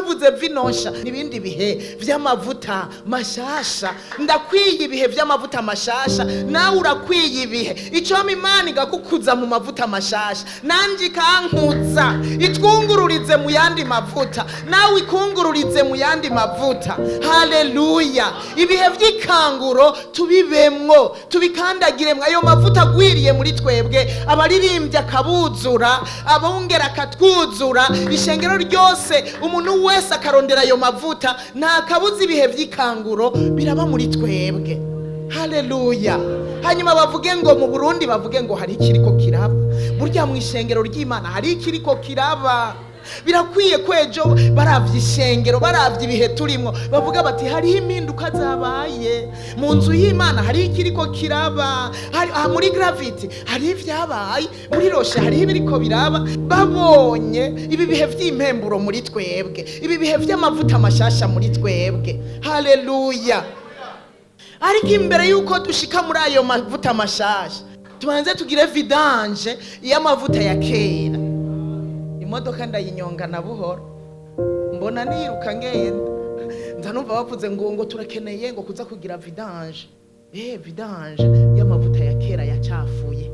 twavuze vinosha n'ibindi bihe vy'amavuta mashasha. Ndakwiye ibihe vy'amavuta mashasha, nawe urakwiye ibihe. Icoma Imana igakukuza mu mavuta mashasha, nanje ikankuza itwungururize mu yandi mavuta, nawe ikungururize mu yandi mavuta. Haleluya! Ibihe vy'ikanguro tubibemwo, tubikandagiremwo ayo mavuta agwiriye muri twebwe. Abaririmbyi akabuzura, abongera akatwuzura, ishengero ryose umuntu wese akarondera ayo mavuta. Nta kabuza ibihe vy'ikanguro biraba muri twebwe. Haleluya! Hanyuma bavuge ngo mu Burundi bavuge ngo hari ikiriko kiraba. Burya mu ishengero ry'Imana hari ikiriko kiraba. Birakwiye kwejo baravye ishengero, baravye ibihe turimo, bavuga bati hariho impinduka zabaye mu nzu y'Imana, hari ikiriko kiraba. Muri Gravity hari ivyabaye, muri Roshe hari ibiriko biraba. Babonye ibi bihe vy'impemburo muri twebwe, ibi bihe vy'amavuta mashasha muri twebwe. Haleluya! Ariko imbere yuko dushika muri ayo mavuta mashasha, tubanze tugire vidange y'amavuta ya kera. Imodoka ndayinyonga na buhoro, mbona niruka ngenda, nza numva bavuze ngo turakeneye ngo kuza kugira vidange. Vidange y'amavuta ya kera yacafuye.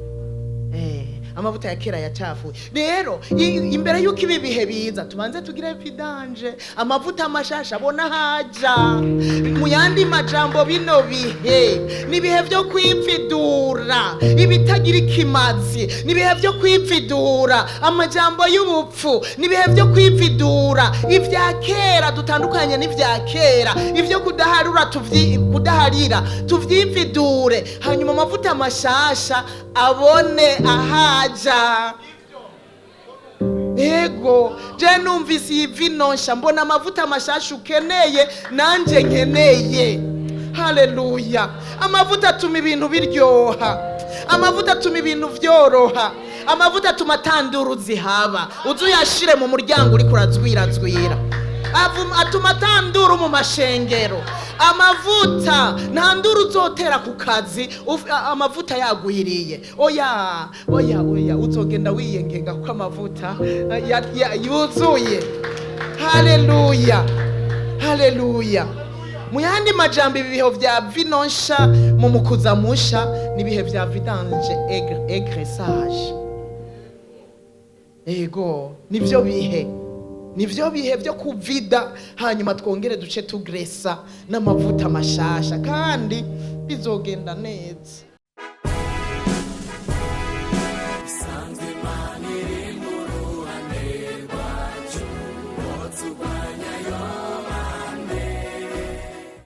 Amavuta ya kera yacafuye. Rero imbere yuko ibi bihe biza, tubanze tugire vidange amavuta mashasha abona haja. Mu yandi majambo, bino bihe ni bihe vyo kwipfidura ibitagira ikimazi, ni bihe vyo kwipfidura amajambo y'ubupfu, ni bihe vyo kwipfidura ivya kera dutandukanye n'ivya kera, ivyo kudaharira tuvyipfidure, hanyuma amavuta mashasha abone ahaja. Ego, je numvise iyi vinosha, mbona amavuta mashasha ukeneye nanje nkeneye. Haleluya! Amavuta atuma ibintu biryoha, amavuta atuma ibintu vyoroha, amavuta atuma atanduru zihaba. Uzuyashire mu muryango uri kurazwirazwira, atuma atanduru mu mashengero. Amavuta nta nduru uzotera ku kazi amavuta yagwiriye. Oya uzogenda wiyengenga ko amavuta yuzuye. Haleluya! Haleluya! Mu yandi majambo, ibihe vya vinosha mu mukuzamusha nibihe vya vidange egresage. Ego, nivyo bihe vyo kuvida, hanyuma twongere duce tugresa n'amavuta mashasha, kandi bizogenda neza.